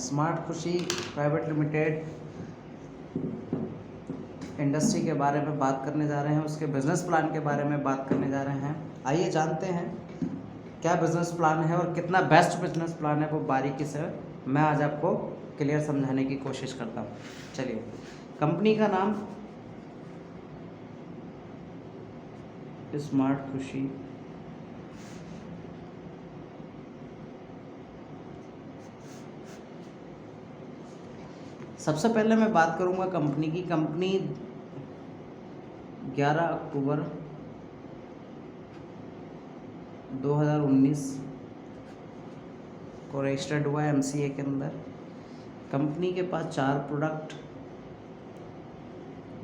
Smart खुशी private limited industry के बारे में बात करने जा रहे हैं, उसके बिजनेस प्लान के बारे में बात करने जा रहे हैं। आइए जानते हैं क्या बिजनेस प्लान है और कितना बेस्ट बिजनेस प्लान है, वो बारीकी से मैं आज आपको क्लियर समझाने की कोशिश करता हूँ। चलिए, कंपनी का नाम स्मार्ट खुशी सबसे पहले मैं बात करूंगा कंपनी की। कंपनी 11 अक्टूबर 2019 को रजिस्टर्ड हुआ है MCA के अंदर। कंपनी के पास 4 प्रोडक्ट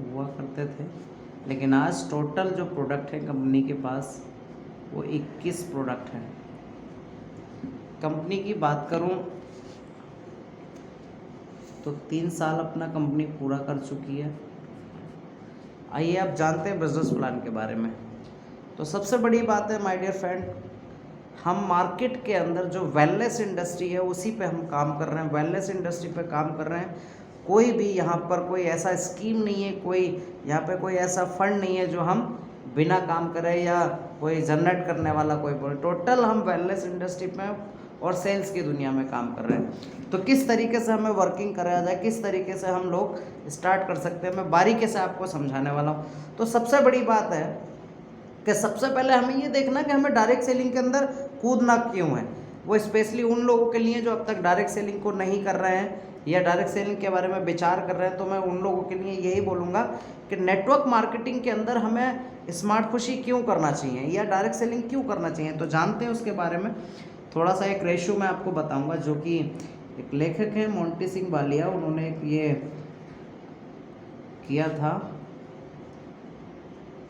हुआ करते थे, लेकिन आज टोटल जो प्रोडक्ट है कंपनी के पास वो 21 प्रोडक्ट हैं। कंपनी की बात करूं तो 3 साल अपना कंपनी पूरा कर चुकी है। आइए आप जानते हैं बिजनेस प्लान के बारे में। तो सबसे बड़ी बात है माय डियर फ्रेंड, हम मार्केट के अंदर जो वेलनेस इंडस्ट्री है उसी पे हम काम कर रहे हैं, वेलनेस इंडस्ट्री पे काम कर रहे हैं। कोई भी यहाँ पर कोई ऐसा स्कीम नहीं है, कोई यहाँ पे कोई ऐसा फंड नहीं है जो हम बिना काम करे या कोई जनरेट करने वाला कोई टोटल हम वेलनेस इंडस्ट्री में और सेल्स की दुनिया में काम कर रहे हैं। तो किस तरीके से हमें वर्किंग कराया जाए, किस तरीके से हम लोग स्टार्ट कर सकते हैं, मैं बारीकी से आपको समझाने वाला हूँ। तो सबसे बड़ी बात है कि सबसे पहले हमें ये देखना कि हमें डायरेक्ट सेलिंग के अंदर कूदना क्यों है। वो स्पेशली उन लोगों के लिए जो अब तक डायरेक्ट सेलिंग को नहीं कर रहे हैं या डायरेक्ट सेलिंग के बारे में विचार कर रहे हैं। तो मैं उन लोगों के लिए यही बोलूँगा कि नेटवर्क मार्केटिंग के अंदर हमें स्मार्ट खुशी क्यों करना चाहिए या डायरेक्ट सेलिंग क्यों करना चाहिए। तो जानते हैं उसके बारे में। थोड़ा सा एक रेशो मैं आपको बताऊंगा, जो कि एक लेखक है मोंटी सिंह बालिया, उन्होंने एक ये किया था,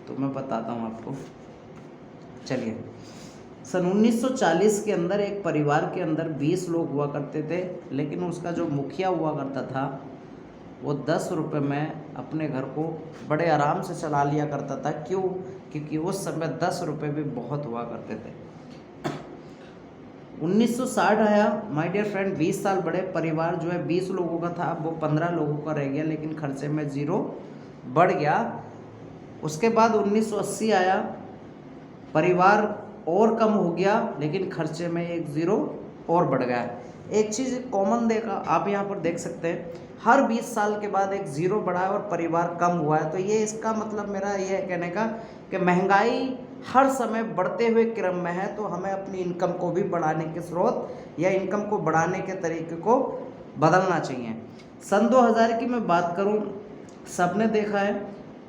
तो मैं बताता हूँ आपको। चलिए, सन 1940 के अंदर एक परिवार के अंदर 20 लोग हुआ करते थे, लेकिन उसका जो मुखिया हुआ करता था वो 10 रुपये में अपने घर को बड़े आराम से चला लिया करता था। क्यों? क्योंकि उस समय 10 रुपये भी बहुत हुआ करते थे। 1960 आया माय डियर फ्रेंड, 20 साल बड़े परिवार जो है 20 लोगों का था, अब वो 15 लोगों का रह गया, लेकिन खर्चे में 0 बढ़ गया। उसके बाद 1980 आया, परिवार और कम हो गया, लेकिन खर्चे में 1 0 और बढ़ गया। एक चीज़ कॉमन देखा आप यहाँ पर देख सकते हैं, हर 20 साल के बाद 1 0 बढ़ा है और परिवार कम हुआ है। तो ये इसका मतलब मेरा ये कहने का कि महंगाई हर समय बढ़ते हुए क्रम में है, तो हमें अपनी इनकम को भी बढ़ाने के स्रोत या इनकम को बढ़ाने के तरीके को बदलना चाहिए। सन 2000 की मैं बात करूं, सबने देखा है,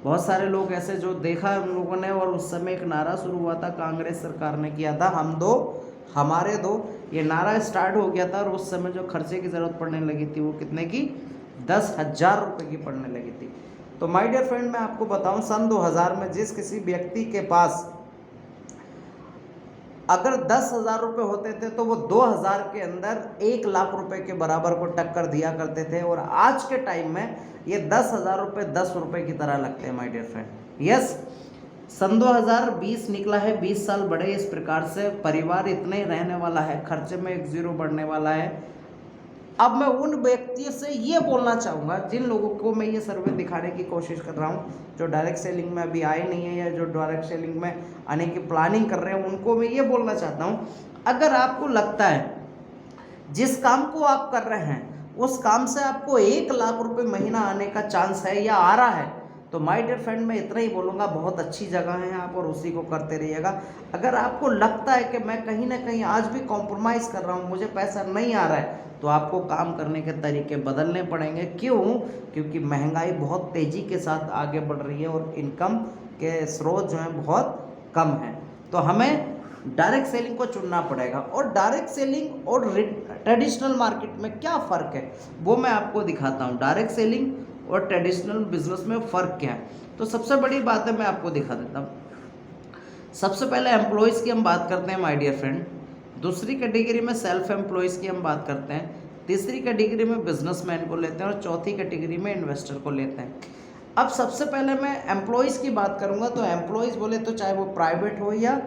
बहुत सारे लोग ऐसे जो देखा है उन लोगों ने, और उस समय एक नारा शुरू हुआ था, कांग्रेस सरकार ने किया था, हम दो हमारे दो। ये नारा स्टार्ट हो गया था और उस समय जो खर्चे की ज़रूरत पड़ने लगी थी वो कितने की, 10,000 रुपये की पड़ने लगी थी। तो माय डियर फ्रेंड, मैं आपको बताऊं, सन 2000 में जिस किसी व्यक्ति के पास अगर 10,000 रुपये होते थे तो वो 2000 के अंदर 1 लाख रुपए के बराबर को टक्कर दिया करते थे, और आज के टाइम में ये 10,000 रुपये 10 रुपये की तरह लगते हैं माय डियर फ्रेंड। यस, सन 2020 निकला है, 20 साल बड़े, इस प्रकार से परिवार इतना ही रहने वाला है, खर्चे में 1 0 बढ़ने वाला है। अब मैं उन व्यक्तियों से ये बोलना चाहूँगा, जिन लोगों को मैं ये सर्वे दिखाने की कोशिश कर रहा हूँ, जो डायरेक्ट सेलिंग में अभी आए नहीं है या जो डायरेक्ट सेलिंग में आने की प्लानिंग कर रहे हैं, उनको मैं ये बोलना चाहता हूँ, अगर आपको लगता है जिस काम को आप कर रहे हैं उस काम से आपको 1 लाख रुपए महीना आने का चांस है या आ रहा है, तो माय डियर फ्रेंड मैं इतना ही बोलूँगा, बहुत अच्छी जगह है आप और उसी को करते रहिएगा। अगर आपको लगता है कि मैं कहीं ना कहीं आज भी कॉम्प्रोमाइज़ कर रहा हूँ, मुझे पैसा नहीं आ रहा है, तो आपको काम करने के तरीके बदलने पड़ेंगे। क्यों? क्योंकि महंगाई बहुत तेज़ी के साथ आगे बढ़ रही है और इनकम के स्रोत जो हैं बहुत कम हैं। तो हमें डायरेक्ट सेलिंग को चुनना पड़ेगा। और डायरेक्ट सेलिंग और ट्रेडिशनल मार्केट में क्या फ़र्क है वो मैं आपको दिखाता हूँ। डायरेक्ट सेलिंग और ट्रेडिशनल बिजनेस में फ़र्क क्या है, तो सबसे बड़ी बात है मैं आपको दिखा देता हूँ। सबसे पहले एम्प्लॉयज़ की हम बात करते हैं माय डियर फ्रेंड, दूसरी कैटेगरी में सेल्फ एम्प्लॉयज़ की हम बात करते हैं, तीसरी कैटेगरी में बिजनेसमैन को लेते हैं और चौथी कैटेगरी में इन्वेस्टर को लेते हैं। अब सबसे पहले मैं एम्प्लॉयज़ की बात करूंगा, तो एम्प्लॉयज़ बोले तो चाहे वो प्राइवेट हो या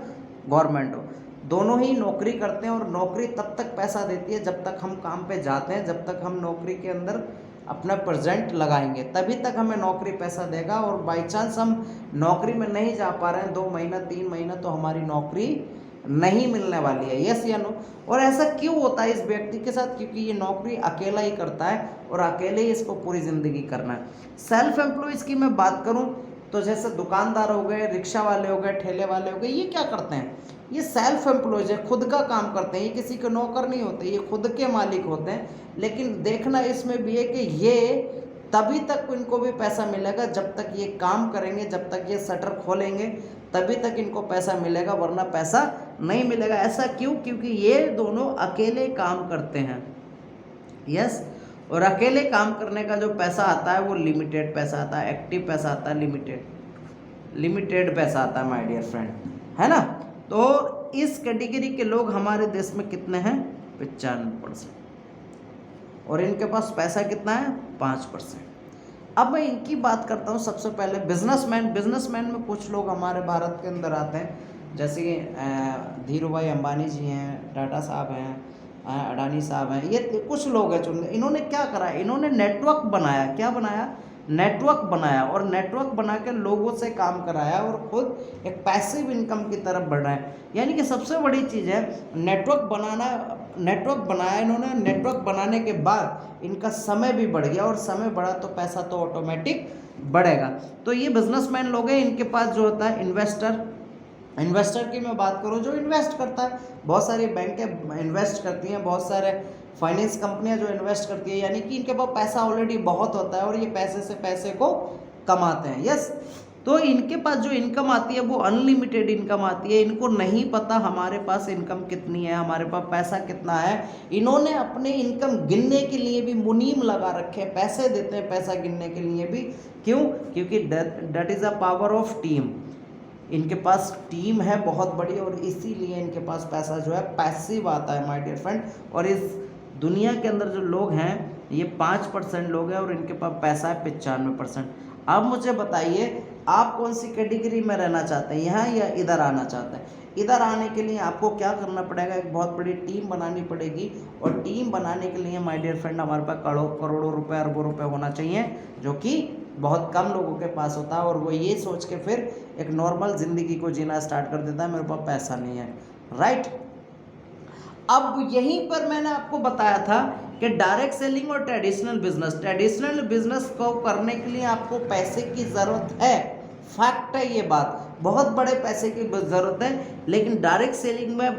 गवर्नमेंट हो, दोनों ही नौकरी करते हैं और नौकरी तब तक पैसा देती है जब तक हम काम पे जाते हैं, जब तक हम नौकरी के अंदर अपना प्रेजेंट लगाएंगे तभी तक हमें नौकरी पैसा देगा। और बाई चांस हम नौकरी में नहीं जा पा रहे हैं 2 महीना 3 महीना, तो हमारी नौकरी नहीं मिलने वाली है। यस या नो? और ऐसा क्यों होता है इस व्यक्ति के साथ? क्योंकि ये नौकरी अकेला ही करता है और अकेले ही इसको पूरी ज़िंदगी करना है। सेल्फ एम्प्लॉयज़ की मैं बात करूं तो जैसे दुकानदार हो गए, रिक्शा वाले हो गए, ठेले वाले हो गए, ये क्या करते हैं? ये सेल्फ एम्प्लॉयज है, खुद का काम करते हैं, ये किसी के नौकर नहीं होते, ये खुद के मालिक होते हैं। लेकिन देखना इसमें भी है कि ये तभी तक इनको भी पैसा मिलेगा जब तक ये काम करेंगे, जब तक ये शटर खोलेंगे तभी तक इनको पैसा मिलेगा, वरना पैसा नहीं मिलेगा। ऐसा क्यों? क्योंकि ये दोनों अकेले काम करते हैं। यस, और अकेले काम करने का जो पैसा आता है वो लिमिटेड पैसा आता है, एक्टिव पैसा आता है, लिमिटेड पैसा आता है माय डियर फ्रेंड, है ना? तो इस कैटेगरी के लोग हमारे देश में कितने हैं? 95%। और इनके पास पैसा कितना है? 5%। अब मैं इनकी बात करता हूँ। सबसे पहले बिजनेसमैन में कुछ लोग हमारे भारत के अंदर आते हैं, जैसे धीरू भाई अंबानी जी हैं, टाटा साहब हैं, अडानी साहब हैं, ये कुछ लोग हैं चुन। इन्होंने क्या करा? इन्होंने नेटवर्क बनाया। क्या बनाया? नेटवर्क बनाया, और नेटवर्क बना के लोगों से काम कराया और खुद एक पैसिव इनकम की तरफ बढ़ रहा है। यानी कि सबसे बड़ी चीज़ है नेटवर्क बनाया इन्होंने। नेटवर्क बनाने के बाद इनका समय भी बढ़ गया, और समय बढ़ा तो पैसा तो ऑटोमेटिक बढ़ेगा। तो ये बिजनेसमैन लोग हैं। इनके पास जो होता है इन्वेस्टर की मैं बात करूं, जो इन्वेस्ट करता है। बहुत सारी बैंकें इन्वेस्ट करती हैं, बहुत सारे फाइनेंस कंपनियां जो इन्वेस्ट करती है, यानी कि इनके पास पैसा ऑलरेडी बहुत होता है और ये पैसे से पैसे को कमाते हैं। यस, तो इनके पास जो इनकम आती है वो अनलिमिटेड इनकम आती है। इनको नहीं पता हमारे पास इनकम कितनी है, हमारे पास पैसा कितना है। इन्होंने अपने इनकम गिनने के लिए भी मुनीम लगा रखे हैं, पैसे देते हैं पैसा गिनने के लिए भी। क्यों? क्योंकि that is a power of team. इनके पास टीम है बहुत बड़ी, और इसीलिए इनके पास पैसा जो है पैसिव आता है माय डियर फ्रेंड। और इस दुनिया के अंदर जो लोग हैं ये 5% लोग हैं, और इनके पास पैसा है 95%। अब मुझे बताइए आप कौन सी कैटेगरी में रहना चाहते हैं, यहाँ या इधर आना चाहते हैं? इधर आने के लिए आपको क्या करना पड़ेगा? एक बहुत बड़ी टीम बनानी पड़ेगी, और टीम बनाने के लिए माय डियर फ्रेंड हमारे पास करोड़ों रुपए, अरबों रुपए होना चाहिए, जो कि बहुत कम लोगों के पास होता है। और वो ये सोच के फिर एक नॉर्मल ज़िंदगी को जीना स्टार्ट कर देता है, मेरे पास पैसा नहीं है, राइट? अब यहीं पर मैंने आपको बताया था कि डायरेक्ट सेलिंग और ट्रेडिशनल बिजनेस को करने के लिए आपको पैसे की ज़रूरत है। फैक्ट है ये बात, बहुत बड़े पैसे की ज़रूरत है। लेकिन डायरेक्ट सेलिंग में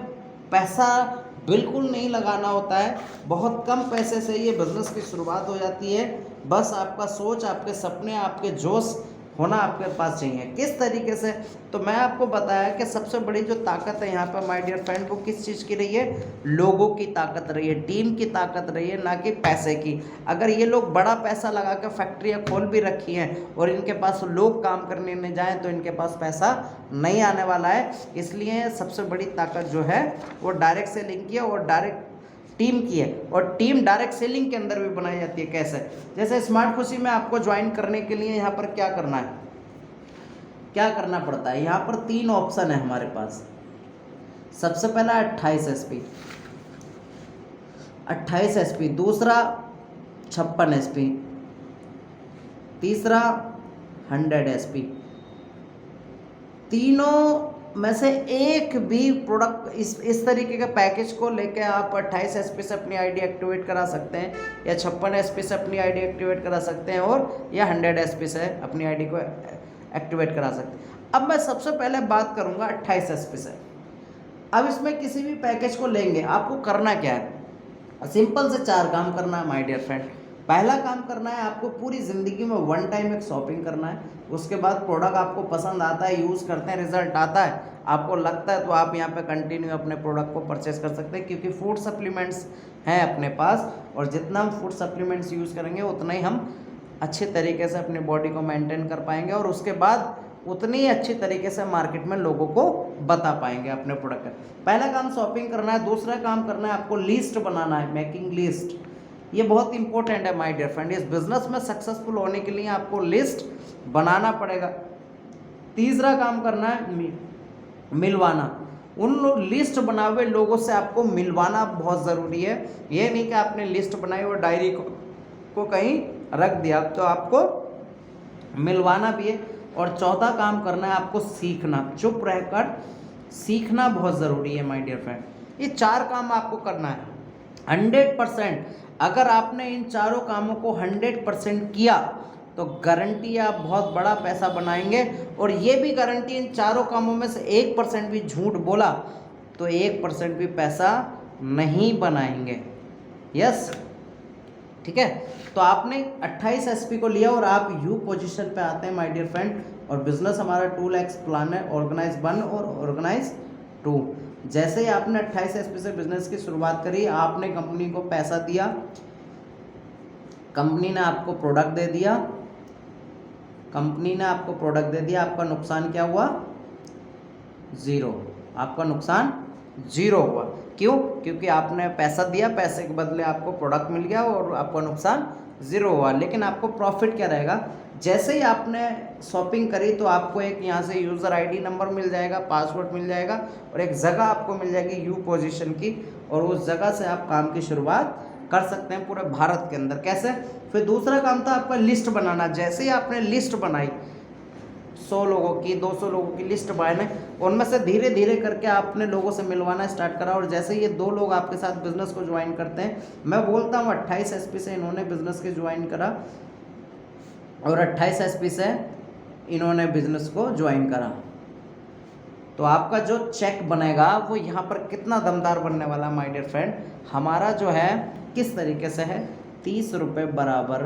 पैसा बिल्कुल नहीं लगाना होता है, बहुत कम पैसे से ये बिज़नेस की शुरुआत हो जाती है। बस आपका सोच, आपके सपने, आपके जोश होना आपके पास चाहिए। किस तरीके से? तो मैं आपको बताया कि सबसे बड़ी जो ताकत है यहाँ पर माय डियर फ्रेंड, वो किस चीज़ की रही है? लोगों की ताकत रही है, टीम की ताकत रही है, ना कि पैसे की। अगर ये लोग बड़ा पैसा लगा के फैक्ट्रियाँ खोल भी रखी हैं और इनके पास लोग काम करने नहीं जाएँ तो इनके पास पैसा नहीं आने वाला है। इसलिए सबसे बड़ी ताकत जो है वो डायरेक्ट सेलिंग की है और डायरेक्ट टीम की है। और टीम डायरेक्ट सेलिंग के अंदर भी बनाई जाती है। कैसे? जैसे स्मार्ट खुशी में आपको ज्वाइन करने के लिए यहाँ पर क्या करना है, क्या करना पड़ता है? यहाँ पर 3 ऑप्शन है हमारे पास। सबसे पहला 28 एसपी, दूसरा 56 एसपी, तीसरा 100 एसपी। तीनों में से एक भी प्रोडक्ट इस तरीके के पैकेज को लेके आप 28 एसपी से अपनी आईडी एक्टिवेट करा सकते हैं, या 56 एसपी से अपनी आईडी एक्टिवेट करा सकते हैं, और या 100 एसपी से अपनी आईडी को एक्टिवेट करा सकते हैं। अब मैं सबसे पहले बात करूंगा 28 एसपी से। अब इसमें किसी भी पैकेज को लेंगे, आपको करना क्या है? सिंपल से 4 काम करना है माय डियर फ्रेंड। पहला काम करना है आपको पूरी ज़िंदगी में 1 टाइम एक शॉपिंग करना है। उसके बाद प्रोडक्ट आपको पसंद आता है, यूज़ करते हैं, रिजल्ट आता है, आपको लगता है तो आप यहाँ पे कंटिन्यू अपने प्रोडक्ट को परचेस कर सकते हैं, क्योंकि फूड सप्लीमेंट्स हैं अपने पास, और जितना हम फूड सप्लीमेंट्स यूज़ करेंगे उतना ही हम अच्छे तरीके से अपनी बॉडी को मेंटेन कर पाएंगे, और उसके बाद उतनी ही अच्छी तरीके से मार्केट में लोगों को बता पाएंगे अपने प्रोडक्ट का। पहला काम शॉपिंग करना है। दूसरा काम करना है आपको लिस्ट बनाना है, मेकिंग लिस्ट। ये बहुत इंपॉर्टेंट है माय डियर फ्रेंड। इस बिजनेस में सक्सेसफुल होने के लिए आपको लिस्ट बनाना पड़ेगा। तीसरा काम करना है मिलवाना। उन लिस्ट बनाए हुए लोगों से आपको मिलवाना बहुत ज़रूरी है। ये नहीं कि आपने लिस्ट बनाई और डायरी को कहीं रख दिया, तो आपको मिलवाना भी है। और चौथा काम करना है आपको सीखना, चुप रहकर सीखना बहुत ज़रूरी है माय डियर फ्रेंड। ये 4 काम आपको करना है 100%। अगर आपने इन चारों कामों को 100% किया तो गारंटी आप बहुत बड़ा पैसा बनाएंगे। और ये भी गारंटी, इन चारों कामों में से 1% भी झूठ बोला तो 1% भी पैसा नहीं बनाएंगे। यस, ठीक है। तो आपने 28 एसपी को लिया और आप यू पोजीशन पे आते हैं माय डियर फ्रेंड। और बिजनेस हमारा 2 लाख प्लान है, ऑर्गेनाइज 1 और ऑर्गेनाइज 2। जैसे ही आपने 28 एसपी से बिजनेस की शुरुआत करी, आपने कंपनी को पैसा दिया, कंपनी ने आपको प्रोडक्ट दे दिया, कंपनी ने आपको प्रोडक्ट दे दिया, आपका नुकसान क्या हुआ? 0। आपका नुकसान 0 हुआ। क्यों? क्योंकि आपने पैसा दिया, पैसे के बदले आपको प्रोडक्ट मिल गया और आपका नुकसान 0 हुआ। लेकिन आपको प्रॉफिट क्या रहेगा? जैसे ही आपने शॉपिंग करी तो आपको एक यहाँ से यूज़र आईडी नंबर मिल जाएगा, पासवर्ड मिल जाएगा और एक जगह आपको मिल जाएगी यू पोजीशन की, और उस जगह से आप काम की शुरुआत कर सकते हैं पूरे भारत के अंदर। कैसे? फिर दूसरा काम था आपका लिस्ट बनाना। जैसे ही आपने लिस्ट बनाई 100 लोगों की, 200 लोगों की लिस्ट बनाए, उनमें से धीरे धीरे करके आपने लोगों से मिलवाना स्टार्ट करा। और जैसे ये 2 लोग आपके साथ बिजनेस को ज्वाइन करते हैं, मैं बोलता हूँ 28 एसपी से इन्होंने बिजनेस के ज्वाइन करा और 28 एसपी से इन्होंने बिजनेस को ज्वाइन करा, तो आपका जो चेक बनेगा वो यहाँ पर कितना दमदार बनने वाला माय डियर फ्रेंड। हमारा जो है किस तरीके से है, 30 रुपये बराबर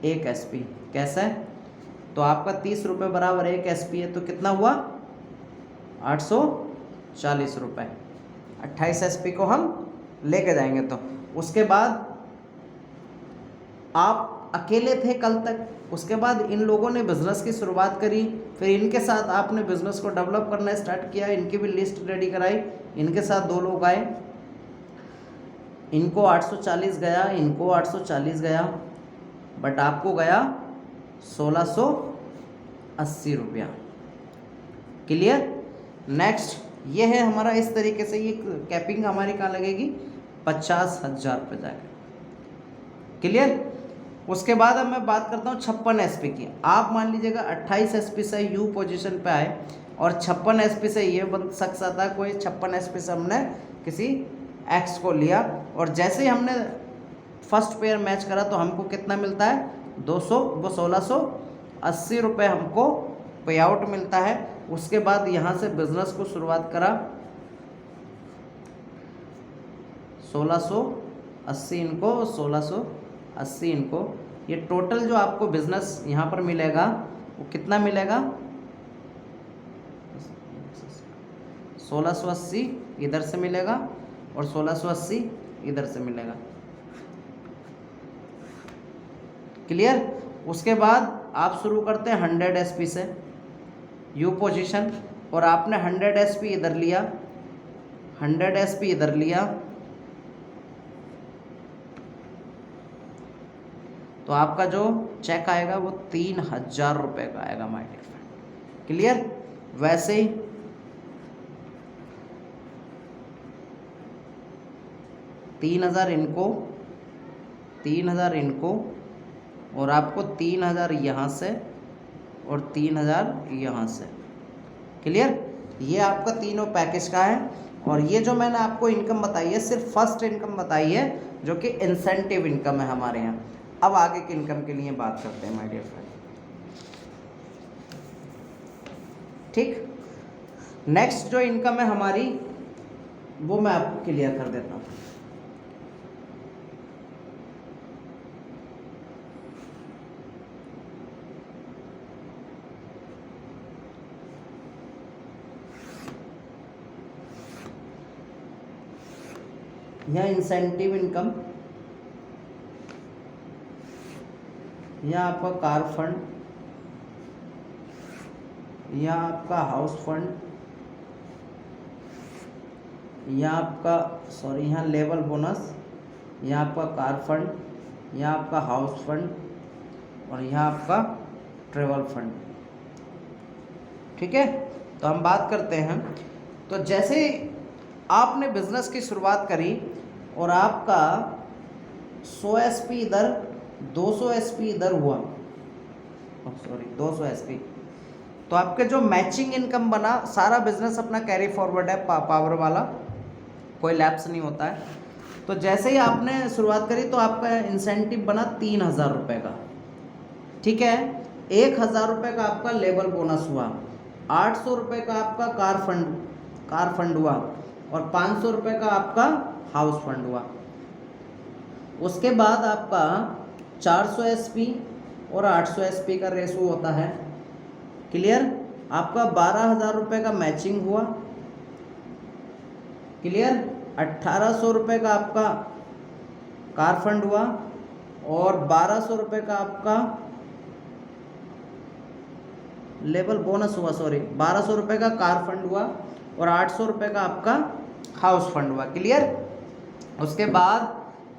1 एसपी। कैसे? तो आपका 30 रुपये बराबर 1 एसपी है, तो कितना हुआ? 840 रुपये। 28 एसपी को हम लेके जाएंगे। तो उसके बाद आप अकेले थे कल तक, उसके बाद इन लोगों ने बिज़नेस की शुरुआत करी, फिर इनके साथ आपने बिज़नेस को डेवलप करना स्टार्ट किया, इनकी भी लिस्ट रेडी कराई, इनके साथ 2 लोग आए, इनको 840 गया, इनको 840 गया, बट आपको गया 1680 रुपया। क्लियर? नेक्स्ट ये है हमारा इस तरीके से, ये कैपिंग हमारी कहाँ लगेगी? 50,000 पे जाएगा। क्लियर? उसके बाद अब मैं बात करता हूँ 56 एसपी की। आप मान लीजिएगा 28 एसपी से यू पोजीशन पे आए और 56 एसपी से ये बन सकता था कोई, 56 एसपी से हमने किसी एक्स को लिया और जैसे ही हमने फर्स्ट पेयर मैच करा तो हमको कितना मिलता है? 200, वो 1680 रुपये हमको पे आउट मिलता है। उसके बाद यहाँ से बिजनेस को शुरुआत करा, 1680 इनको, 1680 इनको, ये टोटल जो आपको बिजनेस यहाँ पर मिलेगा वो कितना मिलेगा? 1680 इधर से मिलेगा और 1680 इधर से मिलेगा। क्लियर? उसके बाद आप शुरू करते हैं 100 एसपी से यू पोजीशन, और आपने 100 एसपी इधर लिया, 100 एसपी इधर लिया, तो आपका जो चेक आएगा वो 3000 रुपये का आएगा माय डियर फ्रेंड। क्लियर? वैसे ही तीन हजार इनको और आपको 3000 यहाँ से और 3000 यहाँ से। क्लियर? ये आपका तीनों पैकेज का है। और ये जो मैंने आपको इनकम बताई है सिर्फ फर्स्ट इनकम बताई है जो कि इंसेंटिव इनकम है हमारे यहाँ। अब आगे की इनकम के लिए बात करते हैं माय डियर फ्रेंड। ठीक, नेक्स्ट जो इनकम है हमारी वो मैं आपको क्लियर कर देता हूँ। यह इंसेंटिव इनकम, यह आपका कार फंड, यह आपका हाउस फंड, यह आपका यहाँ लेवल बोनस, यह आपका कार फंड, यह आपका हाउस फंड और यह आपका ट्रेवल फंड। ठीक है? तो हम बात करते हैं तो जैसे आपने बिजनेस की शुरुआत करी और आपका 100 एसपी इधर, 200 एसपी इधर हुआ, सॉरी 200 एसपी, तो आपके जो मैचिंग इनकम बना, सारा बिजनेस अपना कैरी फॉरवर्ड है, पावर वाला, कोई लैप्स नहीं होता है। तो जैसे ही आपने शुरुआत करी तो आपका इंसेंटिव बना 3000 रुपये का, ठीक है। 1000 रुपये का आपका लेबर बोनस हुआ, 800 रुपये का आपका कार फंड हुआ और 500 रुपये का आपका हाउस फंड हुआ। उसके बाद आपका 400 एसपी और 800 एसपी का रेशो होता है, क्लियर। आपका 12000 रुपये का मैचिंग हुआ, क्लियर। 1800 रुपये का आपका कार फंड हुआ और 1200 रुपये का आपका लेबर बोनस हुआ, सॉरी 1200 रुपये का कार फंड हुआ और 800 रुपये का आपका हाउस फंड हुआ, क्लियर। उसके बाद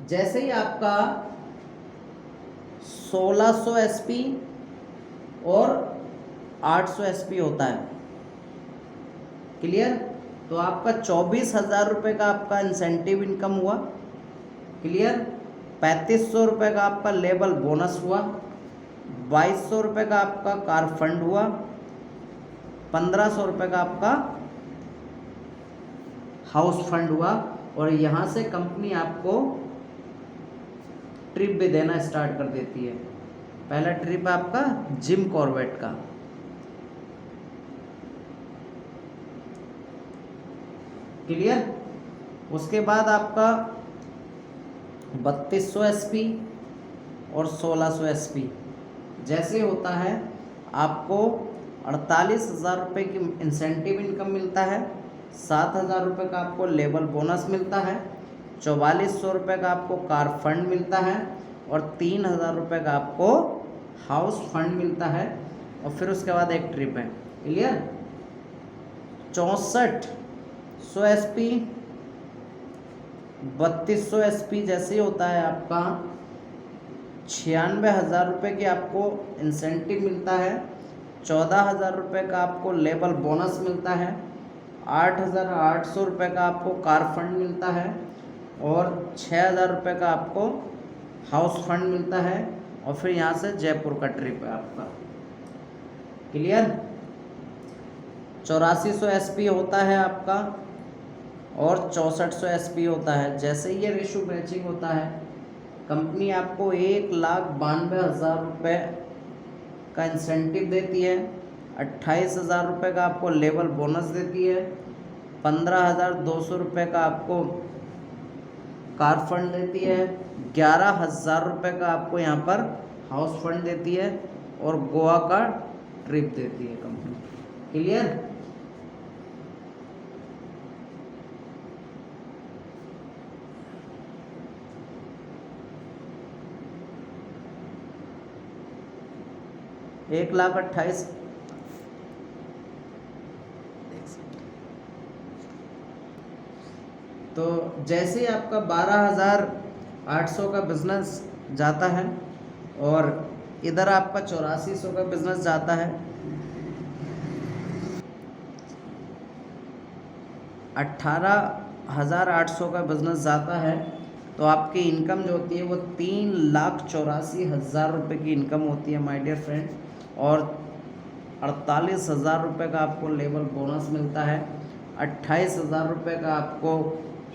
जैसे ही आपका 1600 एसपी और 800 एसपी होता है, क्लियर, तो आपका 24,000 रुपये का आपका इंसेंटिव इनकम हुआ, क्लियर। 3500 रुपये का आपका लेबर बोनस हुआ, 2200 रुपये का आपका कार फंड हुआ, 1500 रुपये का आपका हाउस फंड हुआ। और यहाँ से कंपनी आपको ट्रिप भी देना स्टार्ट कर देती है। पहला ट्रिप है आपका जिम कॉर्बेट का, क्लियर। उसके बाद आपका 3200 एसपी और 1600 एसपी जैसे होता है, आपको 48,000 रुपये की इंसेंटिव इनकम मिलता है, 7,000 रुपये का आपको लेबर बोनस मिलता है, 4400 रुपये का आपको कार फंड मिलता है और 3000 रुपये का आपको हाउस फंड मिलता है। और फिर उसके बाद एक ट्रिप है, क्लियर। 6400 एसपी, 3200 एसपी जैसे होता है आपका 96,000 रुपये की आपको इंसेंटिव मिलता है, 14,000 रुपये का आपको लेबर बोनस मिलता है, 8,800 रुपये का आपको कार फंड मिलता है और 6,000 रुपये का आपको हाउस फंड मिलता है। और फिर यहाँ से जयपुर का ट्रिप है आपका, क्लियर। 8400 एसपी होता है आपका और 6400 एसपी होता है। जैसे ही ये रेशो मैचिंग होता है, कंपनी आपको 1,92,000 रुपये का इंसेंटिव देती है, 28,000 रुपये का आपको लेबर बोनस देती है, 15,200 रुपये का आपको कार फंड देती है, 11,000 रुपये का आपको यहाँ पर हाउस फंड देती है और गोवा का ट्रिप देती है कंपनी, क्लियर। एक लाख 28 तो जैसे ही आपका 12,800 का बिजनेस जाता है और इधर आपका 8400 का बिजनेस जाता है, 18,800 का बिजनेस जाता है, तो आपकी इनकम जो होती है वो 3,84,000 रुपये की इनकम होती है माय डियर फ्रेंड। और 48,000 रुपये का आपको लेबर बोनस मिलता है, 28,000 रुपये का आपको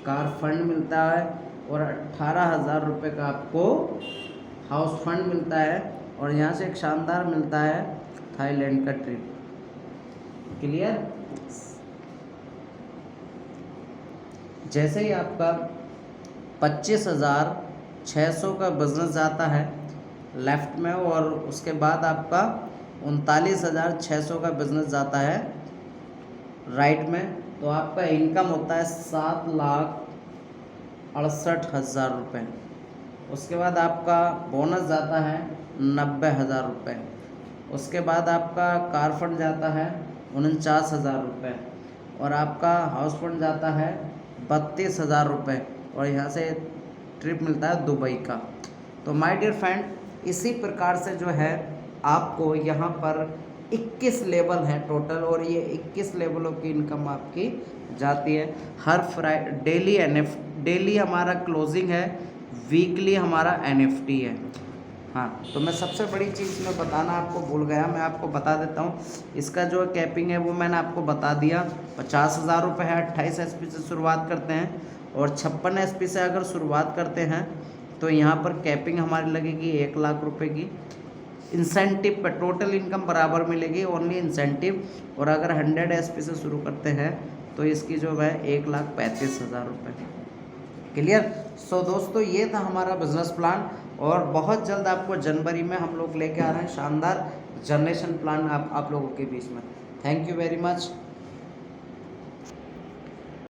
कार फंड मिलता है और 18,000 रुपये का आपको हाउस फंड मिलता है। और यहाँ से एक शानदार मिलता है थाईलैंड का ट्रिप, क्लियर। जैसे ही आपका 25,600 का बिजनेस जाता है लेफ़्ट में और उसके बाद आपका 39,600 का बिजनेस जाता है राइट में, तो आपका इनकम होता है 7,68,000 रुपये। उसके बाद आपका बोनस जाता है 90,000 रुपये। उसके बाद आपका कार फंड जाता है 49,000 रुपये और आपका हाउस फंड जाता है 32,000 रुपये और यहाँ से ट्रिप मिलता है दुबई का। तो माय डियर फ्रेंड, इसी प्रकार से जो है आपको यहाँ पर 21 लेवल हैं टोटल, और ये 21 लेवलों की इनकम आपकी जाती है हर डेली डेली हमारा क्लोजिंग है, वीकली हमारा NFT है। हाँ, तो मैं सबसे बड़ी चीज़ मैं बताना आपको भूल गया, मैं आपको बता देता हूँ। इसका जो कैपिंग है वो मैंने आपको बता दिया, 50,000 रुपये है। 28 SP से शुरुआत करते हैं, और 56 SP से अगर शुरुआत करते हैं तो यहाँ पर कैपिंग हमारी लगेगी 1 लाख रुपये की। इंसेंटिव पे टोटल इनकम बराबर मिलेगी, ओनली इंसेंटिव। और अगर 100 SP से शुरू करते हैं तो इसकी जो है 1,35,000 रुपये। क्लियर। सो दोस्तों, ये था हमारा बिजनेस प्लान, और बहुत जल्द आपको जनवरी में हम लोग लेके आ रहे हैं शानदार जनरेशन प्लान आप लोगों के बीच में। Thank you very much.